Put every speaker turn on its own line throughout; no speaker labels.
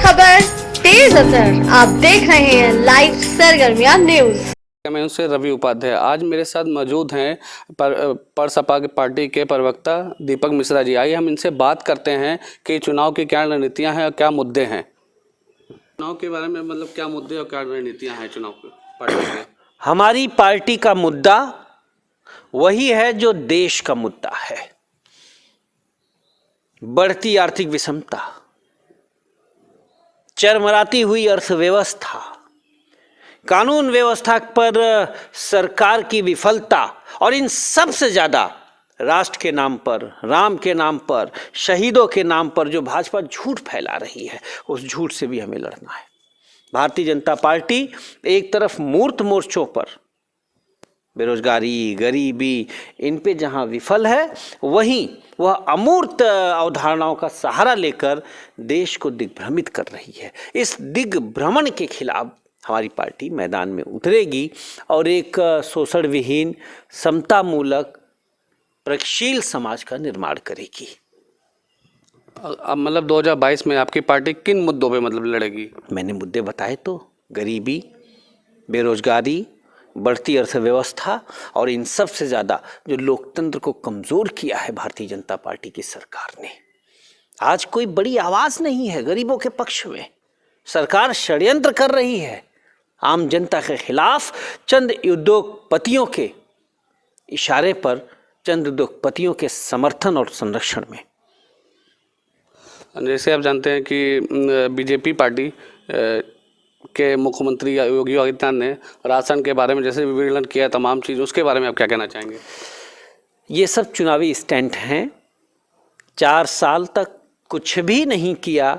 खबर तेज असर। आप देख रहे हैं लाइव सरगर्मियां न्यूज।
मैं उनसे रवि उपाध्याय। आज मेरे साथ मौजूद हैं सपा पार्टी के प्रवक्ता दीपक मिश्रा जी। आइए हम इनसे बात करते हैं कि चुनाव की क्या रणनीतियां हैं और क्या मुद्दे हैं। चुनाव के बारे में मतलब क्या मुद्दे और क्या रणनीतियां हैं चुनाव की पार्टी के।
हमारी पार्टी का मुद्दा वही है जो देश का मुद्दा है, बढ़ती आर्थिक विषमता, चरमराती हुई अर्थव्यवस्था, कानून व्यवस्था पर सरकार की विफलता और इन सब से ज्यादा राष्ट्र के नाम पर, राम के नाम पर, शहीदों के नाम पर जो भाजपा झूठ फैला रही है, उस झूठ से भी हमें लड़ना है। भारतीय जनता पार्टी एक तरफ मूर्त मोर्चों पर बेरोजगारी, गरीबी, इन पे जहां विफल है, वहीं वह अमूर्त अवधारणाओं का सहारा लेकर देश को दिग्भ्रमित कर रही है। इस दिग्भ्रमण के खिलाफ हमारी पार्टी मैदान में उतरेगी और एक शोषण विहीन, समतामूलक, प्रगतिशील समाज का निर्माण करेगी।
अब मतलब 2022 में आपकी पार्टी किन मुद्दों पे मतलब लड़ेगी?
मैंने मुद्दे बताए तो, गरीबी, बेरोजगारी, बढ़ती अर्थव्यवस्था और इन सब से ज़्यादा जो लोकतंत्र को कमज़ोर किया है भारतीय जनता पार्टी की सरकार ने। आज कोई बड़ी आवाज़ नहीं है गरीबों के पक्ष में। सरकार षड्यंत्र कर रही है आम जनता के खिलाफ, चंद उद्योगपतियों के इशारे पर, चंद उद्योगपतियों के समर्थन और संरक्षण में।
जैसे आप जानते हैं कि बीजेपी पार्टी के मुख्यमंत्री योगी आदित्यनाथ ने राशन के बारे में जैसे विवरण किया, तमाम चीज़, उसके बारे में आप क्या कहना चाहेंगे?
ये सब चुनावी स्टंट हैं। 4 साल तक कुछ भी नहीं किया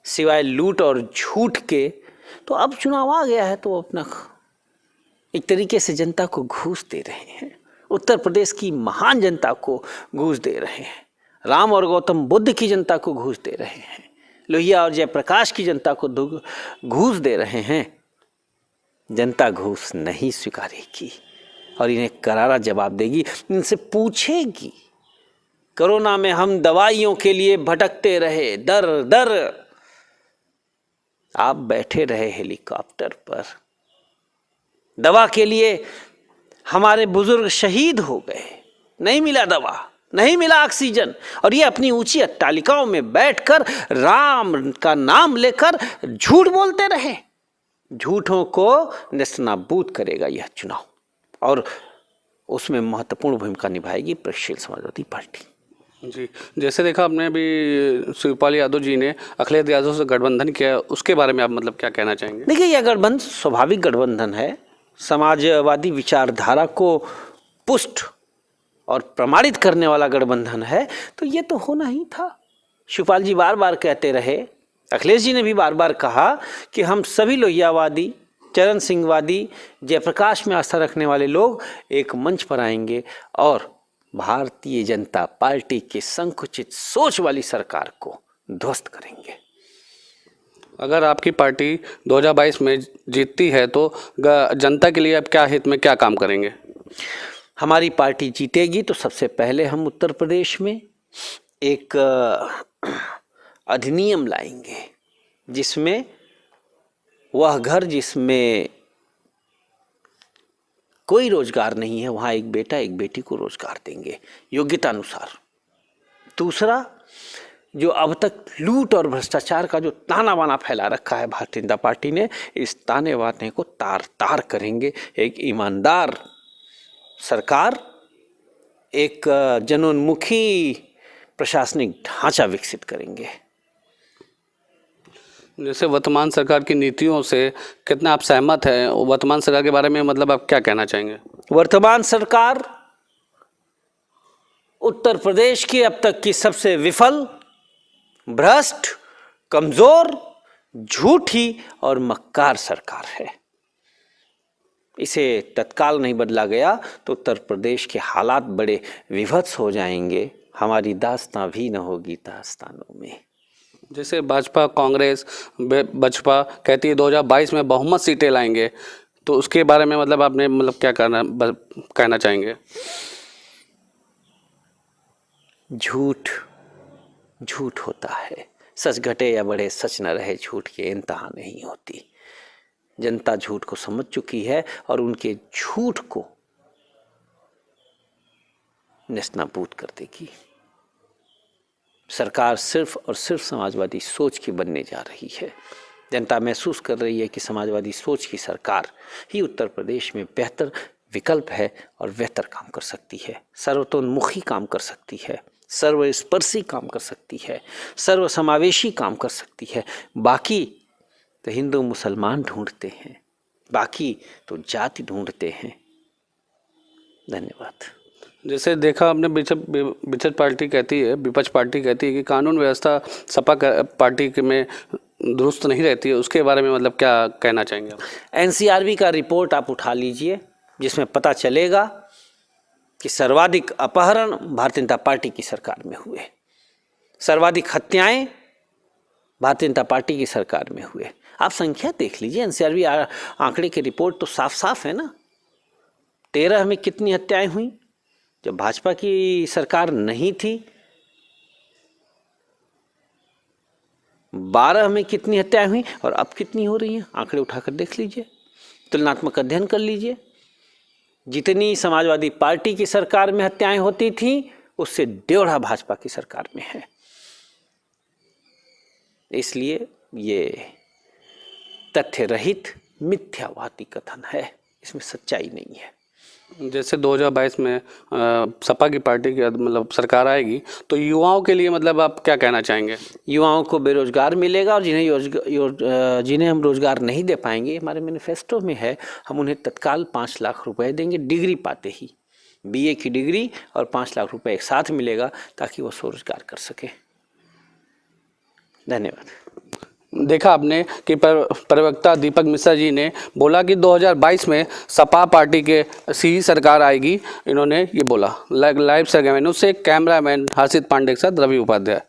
सिवाय लूट और झूठ के, तो अब चुनाव आ गया है तो अपना एक तरीके से जनता को घूस दे रहे हैं। उत्तर प्रदेश की महान जनता को घूस दे रहे हैं, राम और गौतम बुद्ध की जनता को घूस दे रहे हैं, लोहिया और जयप्रकाश की जनता को घूस दे रहे हैं। जनता घूस नहीं स्वीकारेगी और इन्हें करारा जवाब देगी, इनसे पूछेगी। कोरोना में हम दवाइयों के लिए भटकते रहे, दर दर, आप बैठे रहे हेलीकॉप्टर पर। दवा के लिए हमारे बुजुर्ग शहीद हो गए, नहीं मिला दवा, नहीं मिला ऑक्सीजन, और ये अपनी ऊंची अट्टालिकाओं में बैठकर राम का नाम लेकर झूठ बोलते रहे। झूठों को नेस्तनाबूद करेगा यह चुनाव, और उसमें महत्वपूर्ण भूमिका निभाएगी प्रगतिशील समाजवादी पार्टी।
जी, जैसे देखा आपने अभी शिवपाल यादव जी ने अखिलेश यादव से गठबंधन किया, उसके बारे में आप मतलब क्या कहना चाहेंगे?
देखिए, यह गठबंधन स्वाभाविक गठबंधन है, समाजवादी विचारधारा को पुष्ट और प्रमाणित करने वाला गठबंधन है, तो ये तो होना ही था। शिवपाल जी बार बार कहते रहे, अखिलेश जी ने भी बार बार कहा कि हम सभी लोहियावादी, चरण सिंहवादी, जयप्रकाश में आस्था रखने वाले लोग एक मंच पर आएंगे और भारतीय जनता पार्टी की संकुचित सोच वाली सरकार को ध्वस्त करेंगे।
अगर आपकी पार्टी 2022 में जीतती है तो जनता के लिए आप क्या हित में क्या काम करेंगे?
हमारी पार्टी जीतेगी तो सबसे पहले हम उत्तर प्रदेश में एक अधिनियम लाएंगे जिसमें वह घर जिसमें कोई रोजगार नहीं है, वहाँ एक बेटा एक बेटी को रोजगार देंगे योग्यता अनुसार। दूसरा, जो अब तक लूट और भ्रष्टाचार का जो ताना बाना फैला रखा है भारतीय जनता पार्टी ने, इस ताने बाने को तार तार करेंगे। एक ईमानदार सरकार, एक जनोन्मुखी प्रशासनिक ढांचा विकसित करेंगे।
जैसे वर्तमान सरकार की नीतियों से कितना आप सहमत हैं? वर्तमान सरकार के बारे में मतलब आप क्या कहना चाहेंगे?
वर्तमान सरकार उत्तर प्रदेश की अब तक की सबसे विफल, भ्रष्ट, कमजोर, झूठी और मक्कार सरकार है। इसे तत्काल नहीं बदला गया तो उत्तर प्रदेश के हालात बड़े विभत्स हो जाएंगे। हमारी दास्तां भी न होगी दास्तानों में।
जैसे भाजपा, कांग्रेस, बसपा कहती है 2022 में बहुमत सीटें लाएंगे, तो उसके बारे में मतलब आपने मतलब क्या कहना चाहेंगे?
झूठ झूठ होता है, सच घटे या बढ़े सच न रहे, झूठ की इंतहा नहीं होती। जनता झूठ को समझ चुकी है और उनके झूठ को नेस्तनाबूद कर देगी। सरकार सिर्फ और सिर्फ समाजवादी सोच की बनने जा रही है। जनता महसूस कर रही है कि समाजवादी सोच की सरकार ही उत्तर प्रदेश में बेहतर विकल्प है और बेहतर काम कर सकती है, सर्वतोन्मुखी काम कर सकती है, सर्वस्पर्शी काम कर सकती है, सर्वसमावेशी काम कर सकती है। बाकी तो हिंदू मुसलमान ढूंढते हैं, बाकी तो जाति ढूंढते हैं। धन्यवाद।
जैसे देखा आपने विपक्ष पार्टी कहती है कि कानून व्यवस्था सपा पार्टी में दुरुस्त नहीं रहती है, उसके बारे में मतलब क्या कहना चाहेंगे आप?
एनसीआरबी का रिपोर्ट आप उठा लीजिए, जिसमें पता चलेगा कि सर्वाधिक अपहरण भारतीय जनता पार्टी की सरकार में हुए, सर्वाधिक हत्याएं भारतीय जनता पार्टी की सरकार में हुए। आप संख्या देख लीजिए, एनसीआरबी आंकड़े की रिपोर्ट तो साफ साफ है ना। 13 में कितनी हत्याएं हुई जब भाजपा की सरकार नहीं थी, 12 में कितनी हत्याएं हुई और अब कितनी हो रही हैं, आंकड़े उठाकर देख लीजिए, तुलनात्मक अध्ययन कर लीजिए। जितनी समाजवादी पार्टी की सरकार में हत्याएं होती थी, उससे 1.5 भाजपा की सरकार में है। इसलिए ये तथ्य रहित मिथ्यावादी कथन है, इसमें सच्चाई नहीं है।
जैसे 2022 में सपा की पार्टी की मतलब सरकार आएगी तो युवाओं के लिए मतलब आप क्या कहना चाहेंगे?
युवाओं को बेरोजगार मिलेगा और जिन्हें हम रोजगार नहीं दे पाएंगे, हमारे मैनिफेस्टो में है, हम उन्हें तत्काल 5 लाख रुपए देंगे डिग्री पाते ही। बीए की डिग्री और 5 लाख रुपए एक साथ मिलेगा ताकि वो स्वरोजगार कर सके। धन्यवाद।
देखा आपने कि प्रवक्ता दीपक मिश्रा जी ने बोला कि 2022 में सपा पार्टी के ही सरकार आएगी, इन्होंने ये बोला। लाइव सरगर्मी न्यूज़ से कैमरामैन हर्षित पांडे के साथ रवि उपाध्याय।